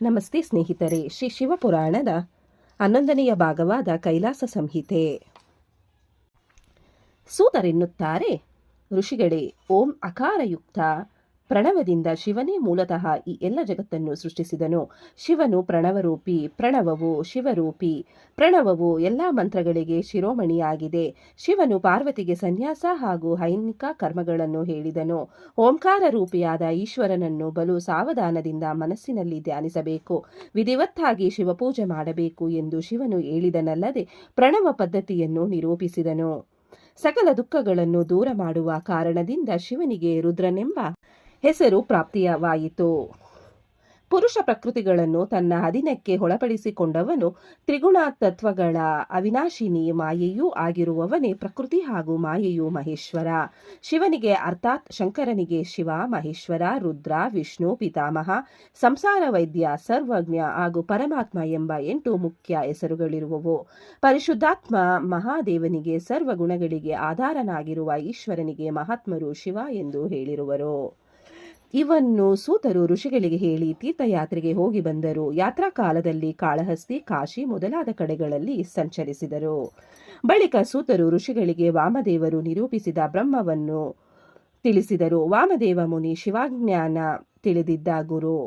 ನಮಸ್ತೆ ಸ್ನೇಹಿತರೆ. ಶ್ರೀ ಶಿವಪುರಾಣದ 11ನೆಯ ಭಾಗವಾದ ಕೈಲಾಸ ಸಂಹಿತೆ. ಸೂತರೆನ್ನುತ್ತಾರೆ, ಋಷಿಗಳೇ, ಓಂ ಅಕಾರಯುಕ್ತ ಪ್ರಣವದಿಂದ ಶಿವನೇ ಮೂಲತಃ ಈ ಎಲ್ಲ ಜಗತ್ತನ್ನು ಸೃಷ್ಟಿಸಿದನು. ಶಿವನು ಪ್ರಣವರೂಪಿ, ಪ್ರಣವವು ಶಿವರೂಪಿ. ಪ್ರಣವವು ಎಲ್ಲ ಮಂತ್ರಗಳಿಗೆ ಶಿರೋಮಣಿಯಾಗಿದೆ. ಶಿವನು ಪಾರ್ವತಿಗೆ ಸನ್ಯಾಸ ಹಾಗೂ ಹೈನಿಕ ಕರ್ಮಗಳನ್ನು ಹೇಳಿದನು. ಓಂಕಾರ ರೂಪಿಯಾದ ಈಶ್ವರನನ್ನು ಬಲು ಸಾವಧಾನದಿಂದ ಮನಸ್ಸಿನಲ್ಲಿ ಧ್ಯಾನಿಸಬೇಕು, ವಿಧಿವತ್ತಾಗಿ ಶಿವಪೂಜೆ ಮಾಡಬೇಕು ಎಂದು ಶಿವನು ಹೇಳಿದನಲ್ಲದೆ ಪ್ರಣವ ಪದ್ಧತಿಯನ್ನು ನಿರೂಪಿಸಿದನು. ಸಕಲ ದುಃಖಗಳನ್ನು ದೂರ ಮಾಡುವ ಕಾರಣದಿಂದ ಶಿವನಿಗೆ ರುದ್ರನೆಂಬ ಹೆಸರು ಪ್ರಾಪ್ತಿಯವಾಯಿತು. ಪುರುಷ ಪ್ರಕೃತಿಗಳನ್ನು ತನ್ನ ಅಧೀನಕ್ಕೆ ಒಳಪಡಿಸಿಕೊಂಡವನು, ತ್ರಿಗುಣ ತತ್ವಗಳ ಅವಿನಾಶಿನಿ ಮಾಯೆಯೂ ಆಗಿರುವವನೇ ಪ್ರಕೃತಿ ಹಾಗೂ ಮಾಯೆಯು ಮಹೇಶ್ವರ. ಶಿವನಿಗೆ ಅರ್ಥಾತ್ ಶಂಕರನಿಗೆ ಶಿವ, ಮಹೇಶ್ವರ, ರುದ್ರ, ವಿಷ್ಣು, ಪಿತಾಮಹ, ಸಂಸಾರ ವೈದ್ಯ, ಸರ್ವಜ್ಞ ಹಾಗೂ ಪರಮಾತ್ಮ ಎಂಬ 8 ಮುಖ್ಯ ಹೆಸರುಗಳಿರುವವು. ಪರಿಶುದ್ಧಾತ್ಮ ಮಹಾದೇವನಿಗೆ ಸರ್ವ ಗುಣಗಳಿಗೆ ಆಧಾರನಾಗಿರುವ ಈಶ್ವರನಿಗೆ ಮಹಾತ್ಮರು ಶಿವ ಎಂದು ಹೇಳಿರುವರು. ಇವನ್ನು ಸೂತರು ಋಷಿಗಳಿಗೆ ಹೇಳಿ ತೀರ್ಥಯಾತ್ರೆಗೆ ಹೋಗಿ ಬಂದರು. ಯಾತ್ರಾ ಕಾಲದಲ್ಲಿ ಕಾಳಹಸ್ತಿ, ಕಾಶಿ ಮೊದಲಾದ ಕಡೆಗಳಲ್ಲಿ ಸಂಚರಿಸಿದರು. ಬಳಿಕ ಸೂತರು ಋಷಿಗಳಿಗೆ ವಾಮದೇವರು ನಿರೂಪಿಸಿದ ಬ್ರಹ್ಮವನ್ನು ತಿಳಿಸಿದರು. ವಾಮದೇವ ಮುನಿ ಶಿವಜ್ಞಾನ ತಿಳಿದಿದ್ದ ಗುರು.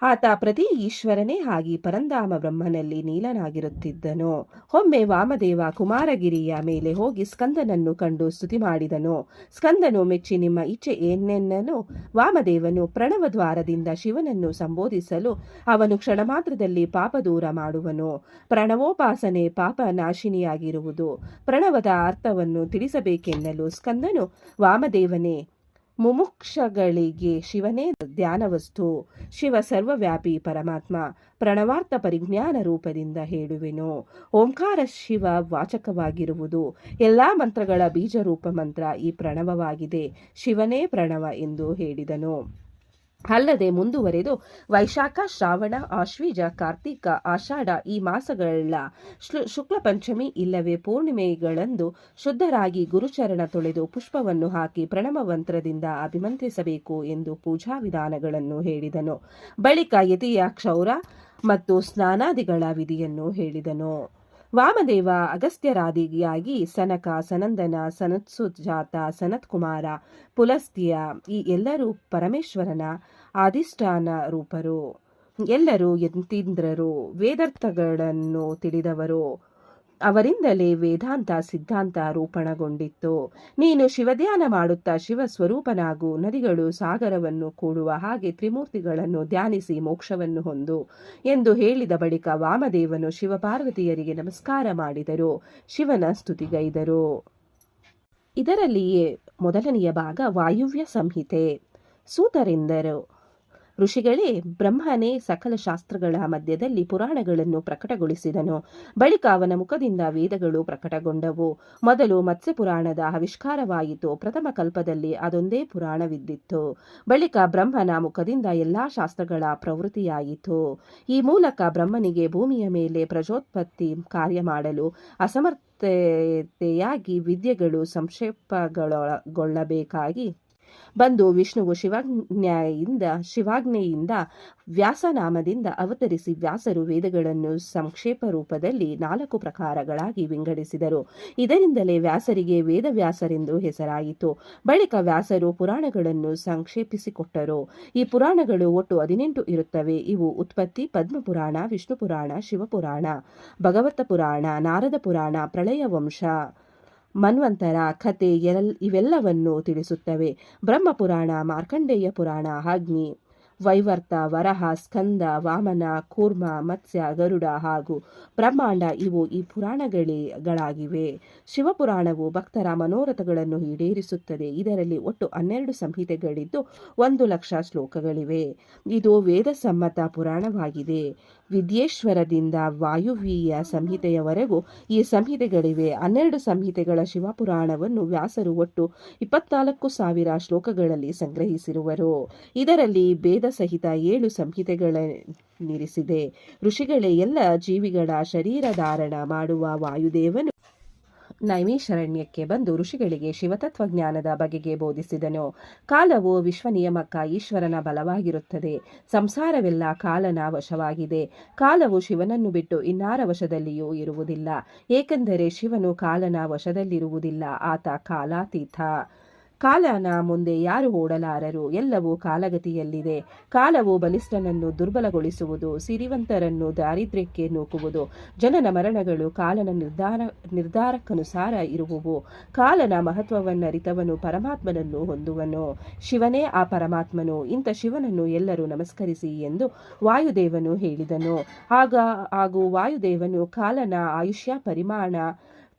ಆತ ಪ್ರತಿ ಈಶ್ವರನೇ ಆಗಿ ಪರಂಧಾಮ ಬ್ರಹ್ಮನಲ್ಲಿ ನೀಲನಾಗಿರುತ್ತಿದ್ದನು. ಒಮ್ಮೆ ವಾಮದೇವ ಕುಮಾರಗಿರಿಯ ಮೇಲೆ ಹೋಗಿ ಸ್ಕಂದನನ್ನು ಕಂಡು ಸ್ತುತಿ ಮಾಡಿದನು. ಸ್ಕಂದನು ಮೆಚ್ಚಿ ನಿಮ್ಮ ಇಚ್ಛೆ ಏನೆನ್ನನು. ವಾಮದೇವನು ಪ್ರಣವದ್ವಾರದಿಂದ ಶಿವನನ್ನು ಸಂಬೋಧಿಸಲು ಅವನು ಕ್ಷಣ ಮಾತ್ರದಲ್ಲಿ ಪಾಪ ದೂರ ಮಾಡುವನು. ಪ್ರಣವೋಪಾಸನೆ ಪಾಪ ನಾಶಿನಿಯಾಗಿರುವುದು. ಪ್ರಣವದ ಅರ್ಥವನ್ನು ತಿಳಿಸಬೇಕೆನ್ನಲು ಸ್ಕಂದನು, ವಾಮದೇವನೇ, ಮುಮುಕ್ಷಗಳಿಗೆ ಶಿವನೇ ಧ್ಯಾನವಸ್ತು. ಶಿವ ಸರ್ವವ್ಯಾಪಿ ಪರಮಾತ್ಮ. ಪ್ರಣವಾರ್ಥ ಪರಿಜ್ಞಾನ ರೂಪದಿಂದ ಹೇಳುವೆನು. ಓಂಕಾರ ಶಿವ ವಾಚಕವಾಗಿರುವುದು. ಎಲ್ಲ ಮಂತ್ರಗಳ ಬೀಜರೂಪ ಮಂತ್ರ ಈ ಪ್ರಣವವಾಗಿದೆ. ಶಿವನೇ ಪ್ರಣವ ಎಂದು ಹೇಳಿದನು. ಅಲ್ಲದೆ ಮುಂದುವರೆದು, ವೈಶಾಖ, ಶ್ರಾವಣ, ಆಶ್ವೀಜ, ಕಾರ್ತಿಕ, ಆಷಾಢ ಈ ಮಾಸಗಳ ಶುಕ್ಲ ಪಂಚಮಿ ಇಲ್ಲವೇ ಪೂರ್ಣಿಮೆಗಳಂದು ಶುದ್ಧರಾಗಿ ಗುರುಚರಣ ತೊಳೆದು ಪುಷ್ಪವನ್ನು ಹಾಕಿ ಪ್ರಣವ ಮಂತ್ರದಿಂದ ಅಭಿಮಂತ್ರಿಸಬೇಕು ಎಂದು ಪೂಜಾ ವಿಧಾನಗಳನ್ನು ಹೇಳಿದನು. ಬಳಿಕ ಯತಿಯ ಕ್ಷೌರ ಮತ್ತು ಸ್ನಾನಾದಿಗಳ ವಿಧಿಯನ್ನು ಹೇಳಿದನು. ವಾಮದೇವ ಅಗಸ್ತ್ಯರಾದಿಯಾಗಿ ಸನಕ, ಸನಂದನ, ಸನತ್ಸುಜಾತ, ಸನತ್ಕುಮಾರ, ಪುಲಸ್ತ್ಯ ಈ ಎಲ್ಲರೂ ಪರಮೇಶ್ವರನ ಅಧಿಷ್ಠಾನ ರೂಪರು. ಎಲ್ಲರೂ ಯತೀಂದ್ರರು, ವೇದಾರ್ಥಗಳನ್ನು ತಿಳಿದವರು. ಅವರಿಂದಲೇ ವೇದಾಂತ ಸಿದ್ಧಾಂತ ರೂಪಣಗೊಂಡಿತ್ತು. ನೀನು ಶಿವಧ್ಯಾನ ಮಾಡುತ್ತಾ ಶಿವ ಸ್ವರೂಪನಾಗು. ನದಿಗಳು ಸಾಗರವನ್ನು ಕೂಡುವ ಹಾಗೆ ತ್ರಿಮೂರ್ತಿಗಳನ್ನು ಧ್ಯಾನಿಸಿ ಮೋಕ್ಷವನ್ನು ಹೊಂದು ಎಂದು ಹೇಳಿದ ಬಳಿಕ ವಾಮದೇವನು ಶಿವಪಾರ್ವತಿಯರಿಗೆ ನಮಸ್ಕಾರ ಮಾಡಿದರು. ಶಿವನ ಸ್ತುತಿಗೈದರು. ಇದರಲ್ಲಿಯೇ ಮೊದಲನೆಯ ಭಾಗ ವಾಯುವ್ಯ ಸಂಹಿತೆ. ಸೂತರೆಂದರು, ಋಷಿಗಳೇ, ಬ್ರಹ್ಮನೇ ಸಕಲ ಶಾಸ್ತ್ರಗಳ ಮಧ್ಯದಲ್ಲಿ ಪುರಾಣಗಳನ್ನು ಪ್ರಕಟಗೊಳಿಸಿದನು. ಬಳಿಕ ಅವನ ಮುಖದಿಂದ ವೇದಗಳು ಪ್ರಕಟಗೊಂಡವು. ಮೊದಲು ಮತ್ಸ್ಯ ಪುರಾಣದ ಆವಿಷ್ಕಾರವಾಯಿತು. ಪ್ರಥಮ ಕಲ್ಪದಲ್ಲಿ ಅದೊಂದೇ ಪುರಾಣವಿದ್ದಿತ್ತು. ಬಳಿಕ ಬ್ರಹ್ಮನ ಮುಖದಿಂದ ಎಲ್ಲಾ ಶಾಸ್ತ್ರಗಳ ಪ್ರವೃತ್ತಿಯಾಯಿತು. ಈ ಮೂಲಕ ಬ್ರಹ್ಮನಿಗೆ ಭೂಮಿಯ ಮೇಲೆ ಪ್ರಜೋತ್ಪತ್ತಿ ಕಾರ್ಯ ಮಾಡಲು ಅಸಮರ್ಥತೆಯಾಗಿ ವಿದ್ಯೆಗಳು ಸಂಕ್ಷೇಪಗೊಳ್ಳಬೇಕಾಗಿ ಬಂದು ವಿಷ್ಣುವು ಶಿವಾಜ್ಞೆಯಿಂದ ವ್ಯಾಸನಾಮದಿಂದ ಅವತರಿಸಿ ವ್ಯಾಸರು ವೇದಗಳನ್ನು ಸಂಕ್ಷೇಪ ರೂಪದಲ್ಲಿ 4 ಪ್ರಕಾರಗಳಾಗಿ ವಿಂಗಡಿಸಿದರು. ಇದರಿಂದಲೇ ವ್ಯಾಸರಿಗೆ ವೇದವ್ಯಾಸರೆಂದು ಹೆಸರಾಯಿತು. ಬಳಿಕ ವ್ಯಾಸರು ಪುರಾಣಗಳನ್ನು ಸಂಕ್ಷೇಪಿಸಿಕೊಟ್ಟರು. ಈ ಪುರಾಣಗಳು ಒಟ್ಟು 18 ಇರುತ್ತವೆ. ಇವು ಉತ್ಪತ್ತಿ, ಪದ್ಮಪುರಾಣ, ವಿಷ್ಣು ಪುರಾಣ, ಶಿವಪುರಾಣ, ಭಗವತ ಪುರಾಣ, ನಾರದ ಪುರಾಣ, ಪ್ರಳಯ ವಂಶ, ಮನ್ವಂತರ ಕಥೆ ಇವೆಲ್ಲವನ್ನು ತಿಳಿಸುತ್ತವೆ. ಬ್ರಹ್ಮಪುರಾಣ, ಮಾರ್ಕಂಡೇಯ ಪುರಾಣ, ಅಗ್ನಿ, ವೈವರ್ತ, ವರಹ, ಸ್ಕಂದ, ವಾಮನ, ಕೂರ್ಮ, ಮತ್ಸ್ಯ, ಗರುಡ ಹಾಗೂ ಬ್ರಹ್ಮಾಂಡ ಇವು ಈ ಪುರಾಣಗಳಾಗಿವೆ. ಶಿವಪುರಾಣವು ಭಕ್ತರ ಮನೋರಥಗಳನ್ನು ಈಡೇರಿಸುತ್ತದೆ. ಇದರಲ್ಲಿ ಒಟ್ಟು 12 ಸಂಹಿತೆಗಳಿದ್ದು 1,00,000 ಶ್ಲೋಕಗಳಿವೆ. ಇದು ವೇದಸಮ್ಮತ ಪುರಾಣವಾಗಿದೆ. ವಿದ್ಯೇಶ್ವರದಿಂದ ವಾಯುವ್ಯ ಸಂಹಿತೆಯವರೆಗೂ ಈ ಸಂಹಿತೆಗಳಿವೆ. 12 ಸಂಹಿತೆಗಳ ಶಿವಪುರಾಣವನ್ನು ವ್ಯಾಸರು ಒಟ್ಟು 24,000 ಶ್ಲೋಕಗಳಲ್ಲಿ ಸಂಗ್ರಹಿಸಿರುವರು. ಇದರಲ್ಲಿ ವೇದ ಸಹಿತ 7 ಸಂಹಿತೆಗಳನ್ನಿರಿಸಿದೆ. ಋಷಿಗಳೇ, ಎಲ್ಲ ಜೀವಿಗಳ ಶರೀರ ಧಾರಣ ಮಾಡುವ ವಾಯುದೇವನು ನೈಮಿಷಾರಣ್ಯಕ್ಕೆ ಬಂದು ಋಷಿಗಳಿಗೆ ಶಿವತತ್ವಜ್ಞಾನದ ಬಗೆಗೆ ಬೋಧಿಸಿದನು. ಕಾಲವು ವಿಶ್ವನಿಯಮಕ ಈಶ್ವರನ ಬಲವಾಗಿರುತ್ತದೆ. ಸಂಸಾರವೆಲ್ಲ ಕಾಲನ ವಶವಾಗಿದೆ. ಕಾಲವು ಶಿವನನ್ನು ಬಿಟ್ಟು ಇನ್ನಾರ ವಶದಲ್ಲಿಯೂ ಇರುವುದಿಲ್ಲ. ಏಕೆಂದರೆ ಶಿವನು ಕಾಲನ ವಶದಲ್ಲಿರುವುದಿಲ್ಲ. ಆತ ಕಾಲಾತೀತ. ಕಾಲನ ಮುಂದೆ ಯಾರು ಓಡಲಾರರು. ಎಲ್ಲವೂ ಕಾಲಗತಿಯಲ್ಲಿದೆ. ಕಾಲವು ಬಲಿಷ್ಠನನ್ನು ದುರ್ಬಲಗೊಳಿಸುವುದು, ಸಿರಿವಂತರನ್ನು ದಾರಿದ್ರ್ಯಕ್ಕೆ ನೂಕುವುದು. ಜನನ ಮರಣಗಳು ಕಾಲನ ನಿರ್ಧಾರಕ್ಕನುಸಾರ ಇರುವುವು. ಕಾಲನ ಮಹತ್ವವನ್ನರಿತವನು ಪರಮಾತ್ಮನನ್ನು ಹೊಂದುವನು. ಶಿವನೇ ಆ ಪರಮಾತ್ಮನು. ಇಂಥ ಶಿವನನ್ನು ಎಲ್ಲರೂ ನಮಸ್ಕರಿಸಿ ಎಂದು ವಾಯುದೇವನು ಹೇಳಿದನು. ಹಾಗೂ ವಾಯುದೇವನು ಕಾಲನ ಆಯುಷ್ಯ ಪರಿಮಾಣ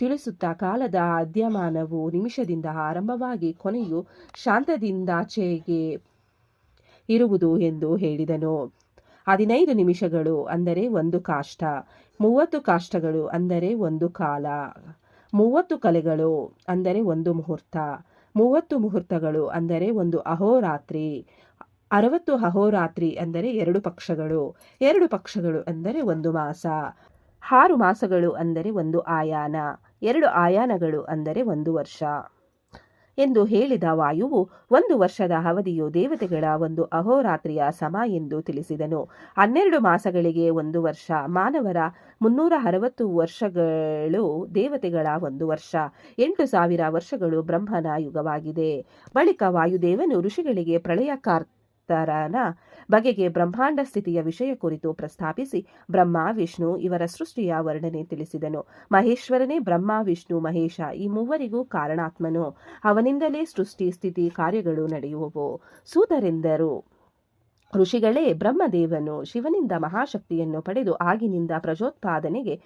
ತಿಳಿಸುತ್ತಾ, ಕಾಲದ ಆದ್ಯಮಾನವು ನಿಮಿಷದಿಂದ ಆರಂಭವಾಗಿ ಕೊನೆಯು ಶಾಂತದಿಂದಾಚೆಗೆ ಇರುವುದು ಎಂದು ಹೇಳಿದನು. 15 ನಿಮಿಷಗಳು ಅಂದರೆ ಒಂದು ಕಾಷ್ಟ, 30 ಕಾಷ್ಟಗಳು ಅಂದರೆ ಒಂದು ಕಾಲ, 30 ಕಲೆಗಳು ಅಂದರೆ ಒಂದು ಮುಹೂರ್ತ, 30 ಮುಹೂರ್ತಗಳು ಅಂದರೆ ಒಂದು ಅಹೋರಾತ್ರಿ, 60 ಅಹೋರಾತ್ರಿ ಅಂದರೆ 2 ಪಕ್ಷಗಳು, 2 ಪಕ್ಷಗಳು ಅಂದರೆ ಒಂದು ಮಾಸ, 6 ಮಾಸಗಳು ಅಂದರೆ ಒಂದು ಆಯಾನ, 2 ಆಯಾನಗಳು ಅಂದರೆ ಒಂದು ವರ್ಷ ಎಂದು ಹೇಳಿದ ವಾಯುವು 1 ವರ್ಷದ ಅವಧಿಯು ದೇವತೆಗಳ ಒಂದು ಅಹೋರಾತ್ರಿಯ ಸಮ ಎಂದು ತಿಳಿಸಿದನು. 12 ಮಾಸಗಳಿಗೆ 1 ವರ್ಷ, ಮಾನವರ 360 ವರ್ಷಗಳು ದೇವತೆಗಳ 1 ವರ್ಷ, 8,000 ವರ್ಷಗಳು ಬ್ರಹ್ಮನ ಯುಗವಾಗಿದೆ. ಬಳಿಕ ವಾಯುದೇವನು ಋಷಿಗಳಿಗೆ ಪ್ರಳಯಕಾರ್ತರನ ಬಗೆಗೆ ಬ್ರಹ್ಮಾಂಡ ಸ್ಥಿತಿಯ ವಿಷಯ ಕುರಿತು ಪ್ರಸ್ತಾಪಿಸಿ ಬ್ರಹ್ಮ, ವಿಷ್ಣು ಇವರ ಸೃಷ್ಟಿಯ ವರ್ಣನೆ ತಿಳಿಸಿದನು. ಮಹೇಶ್ವರನೇ ಬ್ರಹ್ಮ, ವಿಷ್ಣು, ಮಹೇಶ ಈ ಮೂವರಿಗೂ ಕಾರಣಾತ್ಮನು. ಅವನಿಂದಲೇ ಸೃಷ್ಟಿ, ಸ್ಥಿತಿ, ಕಾರ್ಯಗಳು ನಡೆಯುವವು. ಸೂತರೆಂದರು, ಋಷಿಗಳೇ, ಬ್ರಹ್ಮದೇವನು ಶಿವನಿಂದ ಮಹಾಶಕ್ತಿಯನ್ನು ಪಡೆದು ಆಗಿನಿಂದ ಪ್ರಜೋತ್ಪಾದನೆಗೆ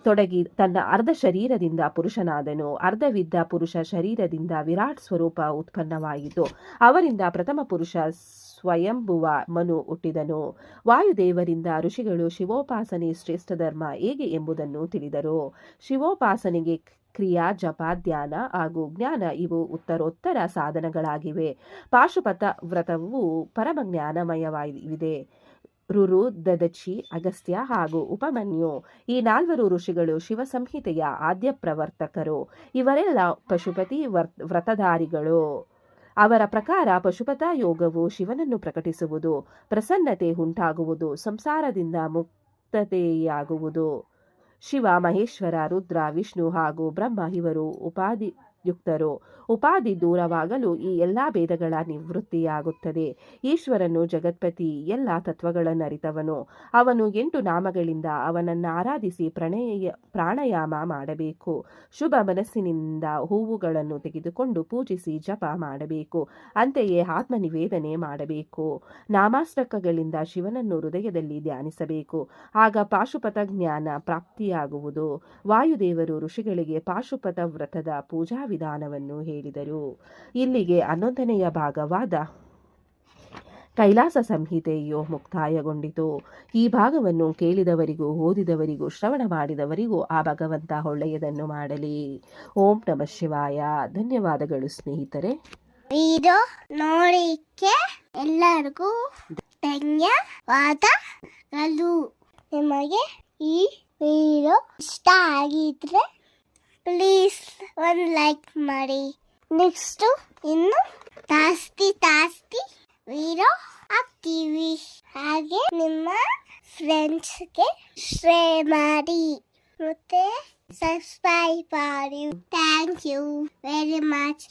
ತೊಡಗಿ ತನ್ನ ಅರ್ಧ ಶರೀರದಿಂದ ಪುರುಷನಾದನು. ಅರ್ಧವಿದ್ದ ಪುರುಷ ಶರೀರದಿಂದ ವಿರಾಟ್ ಸ್ವರೂಪ ಉತ್ಪನ್ನವಾಯಿತು. ಅವರಿಂದ ಪ್ರಥಮ ಪುರುಷ ಸ್ವಯಂಭುವ ಮನು ಹುಟ್ಟಿದನು. ವಾಯುದೇವರಿಂದ ಋಷಿಗಳು ಶಿವೋಪಾಸನೆ ಶ್ರೇಷ್ಠ ಧರ್ಮ ಹೇಗೆ ಎಂಬುದನ್ನು ತಿಳಿದರು. ಶಿವೋಪಾಸನೆಗೆ ಕ್ರಿಯಾ, ಜಪ, ಧ್ಯಾನ ಹಾಗೂ ಜ್ಞಾನ ಇವು ಉತ್ತರೋತ್ತರ ಸಾಧನಗಳಾಗಿವೆ. ಪಾಶುಪತ ವ್ರತವು ಪರಮ ಜ್ಞಾನಮಯವಾಗಿದೆ. ರುರು, ದದಚಿ, ಅಗಸ್ತ್ಯ ಹಾಗೂ ಉಪಮನ್ಯು ಈ 4 ಋಷಿಗಳು ಶಿವ ಸಂಹಿತೆಯ ಆದ್ಯ ಪ್ರವರ್ತಕರು. ಇವರೆಲ್ಲ ಪಶುಪತಿ ವ್ರತಧಾರಿಗಳು. ಅವರ ಪ್ರಕಾರ ಪಶುಪತ ಯೋಗವು ಶಿವನನ್ನು ಪ್ರಕಟಿಸುವುದು, ಪ್ರಸನ್ನತೆ ಉಂಟಾಗುವುದು, ಸಂಸಾರದಿಂದ ಮುಕ್ತತೆಯಾಗುವುದು. ಶಿವ, ಮಹೇಶ್ವರ, ರುದ್ರ, ವಿಷ್ಣು ಹಾಗೂ ಬ್ರಹ್ಮ ಇವರು ಉಪಾಧಿಯುಕ್ತರು. ಉಪಾಧಿ ದೂರವಾಗಲು ಈ ಎಲ್ಲ ಭೇದಗಳ ನಿವೃತ್ತಿಯಾಗುತ್ತದೆ. ಈಶ್ವರನು ಜಗತ್ಪತಿ, ಎಲ್ಲ ತತ್ವಗಳನ್ನರಿತವನು. ಅವನು 8 ನಾಮಗಳಿಂದ ಅವನನ್ನು ಆರಾಧಿಸಿ ಪ್ರಾಣಾಯಾಮ ಮಾಡಬೇಕು. ಶುಭ ಮನಸ್ಸಿನಿಂದ ಹೂವುಗಳನ್ನು ತೆಗೆದುಕೊಂಡು ಪೂಜಿಸಿ ಜಪ ಮಾಡಬೇಕು. ಅಂತೆಯೇ ಆತ್ಮನಿವೇದನೆ ಮಾಡಬೇಕು. ನಾಮಾಷ್ಟಕಗಳಿಂದ ಶಿವನನ್ನು ಹೃದಯದಲ್ಲಿ ಧ್ಯಾನಿಸಬೇಕು. ಆಗ ಪಾಶುಪತ ಜ್ಞಾನ ಪ್ರಾಪ್ತಿಯಾಗುವುದು. ವಾಯುದೇವರು ಋಷಿಗಳಿಗೆ ಪಾಶುಪತ ವ್ರತದ ಪೂಜಾ ವಿಧಾನವನ್ನು ಹೇಳಿದರು. ಇಲ್ಲಿಗೆ 11ನೆಯ ಭಾಗವಾದ ಕೈಲಾಸ ಸಂಹಿತೆಯು ಮುಕ್ತಾಯಗೊಂಡಿತು. ಈ ಭಾಗವನ್ನು ಕೇಳಿದವರಿಗೂ, ಓದಿದವರಿಗೂ, ಶ್ರವಣ ಮಾಡಿದವರಿಗೂ ಆ ಭಗವಂತ ಒಳ್ಳೆಯದನ್ನು ಮಾಡಲಿ. ಓಂ ನಮಃ ಶಿವಾಯ. ಧನ್ಯವಾದಗಳು ಸ್ನೇಹಿತರೆ. ವಿಡಿಯೋ ನೋಡಿಕ್ಕೆ ಎಲ್ಲರಿಗೂ ಧನ್ಯವಾದಗಳು. ನಿಮಗೆ ಈ ವಿಡಿಯೋ ಇಷ್ಟ ಆಗಿದ್ರೆ ಪ್ಲೀಸ್ ಒಂದು ಲೈಕ್ ಮಾಡಿ. ನೆಕ್ಸ್ಟ್ ಇನ್ನು ಜಾಸ್ತಿ ವಿಡಿಯೋ ಹಾಕ್ತೀವಿ. ಹಾಗೆ ನಿಮ್ಮ ಫ್ರೆಂಡ್ಸ್ಗೆ ಶೇರ್ ಮಾಡಿ ಮತ್ತೆ ಸಬ್ಸ್ಕ್ರೈಬ್ ಮಾಡಿ. Thank you very much.